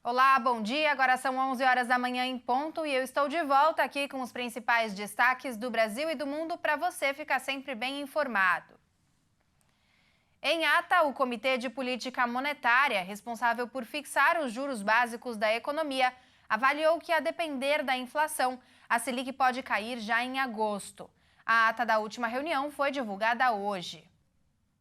Olá, bom dia. Agora são 11 horas da manhã em ponto e eu estou de volta aqui com os principais destaques do Brasil e do mundo para você ficar sempre bem informado. Em ata, o Comitê de Política Monetária, responsável por fixar os juros básicos da economia, avaliou que, a depender da inflação, a Selic pode cair já em agosto. A ata da última reunião foi divulgada hoje.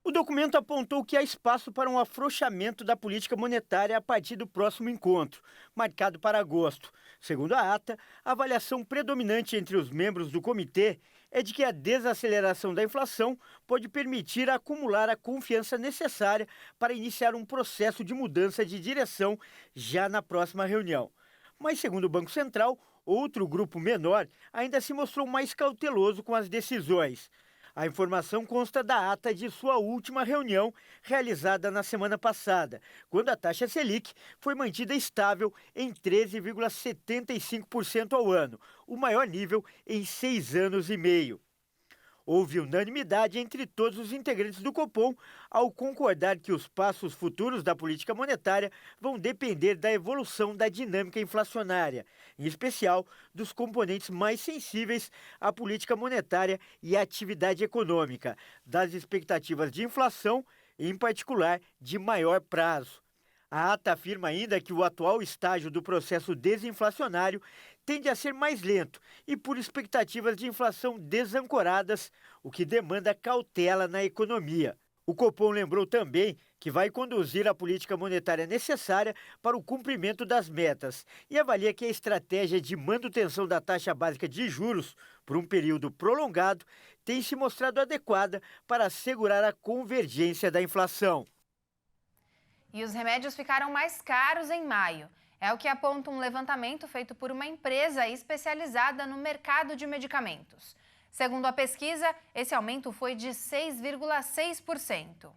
O documento apontou que há espaço para um afrouxamento da política monetária a partir do próximo encontro, marcado para agosto. Segundo a ata, a avaliação predominante entre os membros do comitê é de que a desaceleração da inflação pode permitir acumular a confiança necessária para iniciar um processo de mudança de direção já na próxima reunião. Mas, segundo o Banco Central, outro grupo menor ainda se mostrou mais cauteloso com as decisões. A informação consta da ata de sua última reunião, realizada na semana passada, quando a taxa Selic foi mantida estável em 13,75% ao ano, o maior nível em 6 anos e meio. Houve unanimidade entre todos os integrantes do Copom ao concordar que os passos futuros da política monetária vão depender da evolução da dinâmica inflacionária, em especial dos componentes mais sensíveis à política monetária e à atividade econômica, das expectativas de inflação, em particular de maior prazo. A ata afirma ainda que o atual estágio do processo desinflacionário tende a ser mais lento e por expectativas de inflação desancoradas, o que demanda cautela na economia. O Copom lembrou também que vai conduzir a política monetária necessária para o cumprimento das metas e avalia que a estratégia de manutenção da taxa básica de juros por um período prolongado tem se mostrado adequada para assegurar a convergência da inflação. E os remédios ficaram mais caros em maio. É o que aponta um levantamento feito por uma empresa especializada no mercado de medicamentos. Segundo a pesquisa, esse aumento foi de 6,6%.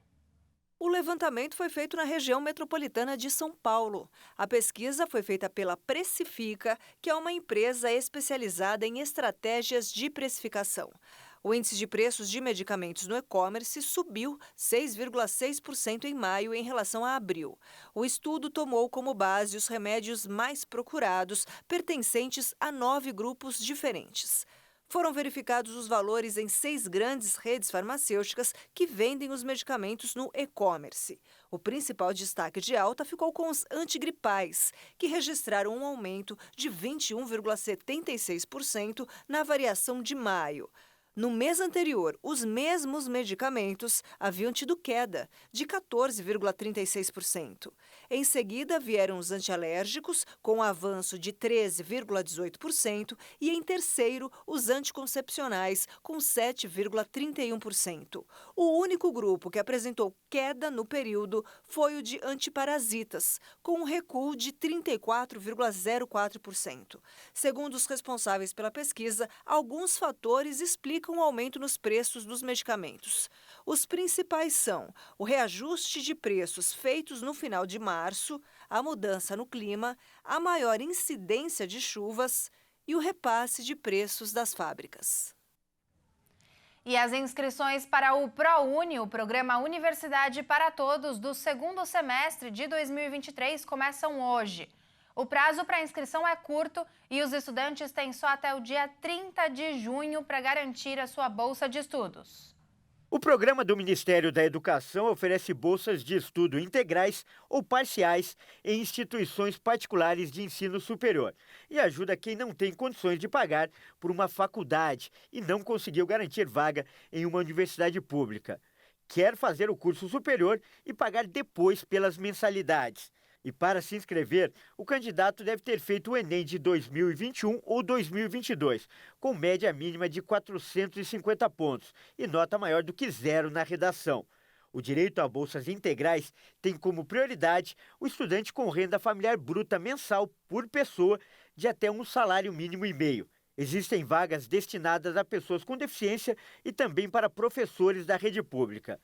O levantamento foi feito na região metropolitana de São Paulo. A pesquisa foi feita pela Precifica, que é uma empresa especializada em estratégias de precificação. O índice de preços de medicamentos no e-commerce subiu 6,6% em maio em relação a abril. O estudo tomou como base os remédios mais procurados, pertencentes a 9 grupos diferentes. Foram verificados os valores em 6 grandes redes farmacêuticas que vendem os medicamentos no e-commerce. O principal destaque de alta ficou com os antigripais, que registraram um aumento de 21,76% na variação de maio. No mês anterior, os mesmos medicamentos haviam tido queda de 14,36%. Em seguida, vieram os antialérgicos, com avanço de 13,18%, e em terceiro, os anticoncepcionais, com 7,31%. O único grupo que apresentou queda no período foi o de antiparasitas, com um recuo de 34,04%. Segundo os responsáveis pela pesquisa, alguns fatores explicam o aumento nos preços dos medicamentos. Os principais são o reajuste de preços feitos no final de março, a mudança no clima, a maior incidência de chuvas e o repasse de preços das fábricas. E as inscrições para o ProUni, o programa Universidade para Todos, do segundo semestre de 2023, começam hoje. O prazo para inscrição é curto e os estudantes têm só até o dia 30 de junho para garantir a sua bolsa de estudos. O programa do Ministério da Educação oferece bolsas de estudo integrais ou parciais em instituições particulares de ensino superior e ajuda quem não tem condições de pagar por uma faculdade e não conseguiu garantir vaga em uma universidade pública. Quer fazer o curso superior e pagar depois pelas mensalidades. E para se inscrever, o candidato deve ter feito o Enem de 2021 ou 2022, com média mínima de 450 pontos e nota maior do que zero na redação. O direito a bolsas integrais tem como prioridade o estudante com renda familiar bruta mensal por pessoa de até um salário mínimo e meio. Existem vagas destinadas a pessoas com deficiência e também para professores da rede pública.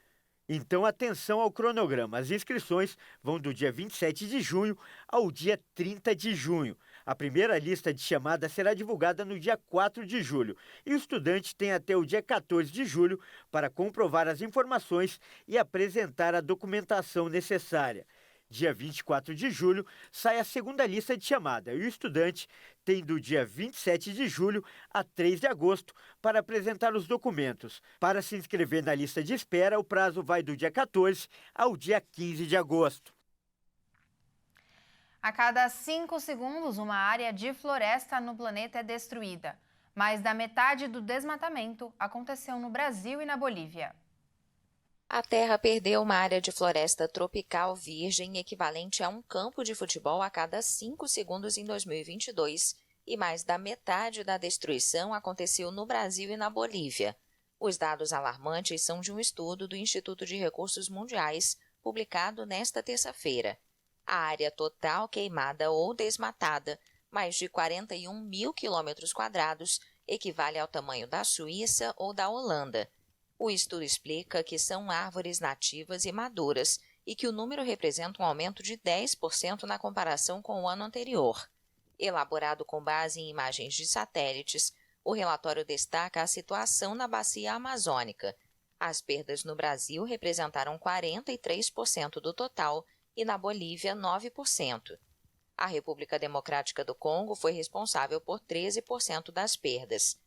Então, atenção ao cronograma. As inscrições vão do dia 27 de junho ao dia 30 de junho. A primeira lista de chamada será divulgada no dia 4 de julho e o estudante tem até o dia 14 de julho para comprovar as informações e apresentar a documentação necessária. Dia 24 de julho, sai a segunda lista de chamada e o estudante tem do dia 27 de julho a 3 de agosto para apresentar os documentos. Para se inscrever na lista de espera, o prazo vai do dia 14 ao dia 15 de agosto. A cada 5 segundos, uma área de floresta no planeta é destruída. Mais da metade do desmatamento aconteceu no Brasil e na Bolívia. A Terra perdeu uma área de floresta tropical virgem equivalente a um campo de futebol a cada 5 segundos em 2022, e mais da metade da destruição aconteceu no Brasil e na Bolívia. Os dados alarmantes são de um estudo do Instituto de Recursos Mundiais, publicado nesta terça-feira. A área total queimada ou desmatada, mais de 41 mil quilômetros quadrados, equivale ao tamanho da Suíça ou da Holanda. O estudo explica que são árvores nativas e maduras e que o número representa um aumento de 10% na comparação com o ano anterior. Elaborado com base em imagens de satélites, o relatório destaca a situação na bacia amazônica. As perdas no Brasil representaram 43% do total e na Bolívia 9%. A República Democrática do Congo foi responsável por 13% das perdas.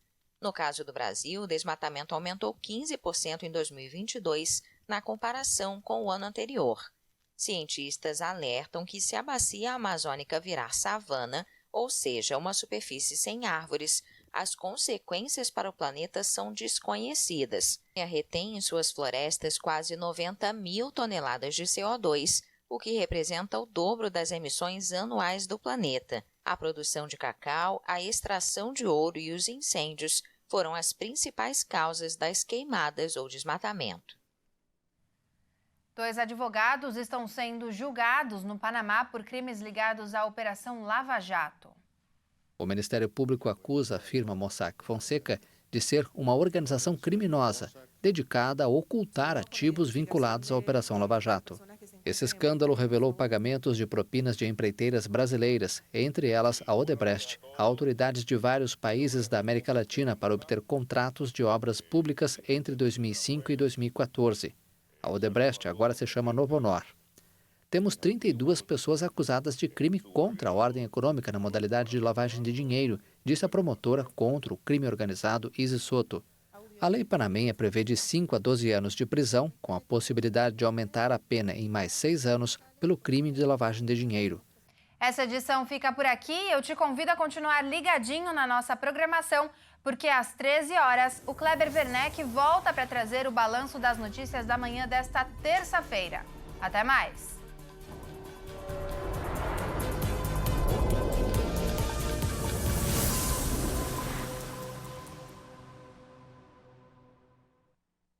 No caso do Brasil, o desmatamento aumentou 15% em 2022, na comparação com o ano anterior. Cientistas alertam que se a bacia amazônica virar savana, ou seja, uma superfície sem árvores, as consequências para o planeta são desconhecidas. A retém em suas florestas quase 90 mil toneladas de CO2, o que representa o dobro das emissões anuais do planeta. A produção de cacau, a extração de ouro e os incêndios foram as principais causas das queimadas ou desmatamento. 2 advogados estão sendo julgados no Panamá por crimes ligados à Operação Lava Jato. O Ministério Público acusa a firma Mossack Fonseca de ser uma organização criminosa dedicada a ocultar ativos vinculados à Operação Lava Jato. Esse escândalo revelou pagamentos de propinas de empreiteiras brasileiras, entre elas a Odebrecht, a autoridades de vários países da América Latina para obter contratos de obras públicas entre 2005 e 2014. A Odebrecht agora se chama Novonor. Temos 32 pessoas acusadas de crime contra a ordem econômica na modalidade de lavagem de dinheiro, disse a promotora contra o crime organizado Isis Soto. A lei panamenha prevê de 5 a 12 anos de prisão, com a possibilidade de aumentar a pena em mais 6 anos pelo crime de lavagem de dinheiro. Essa edição fica por aqui. Eu te convido a continuar ligadinho na nossa programação, porque às 13 horas o Kleber Werneck volta para trazer o balanço das notícias da manhã desta terça-feira. Até mais!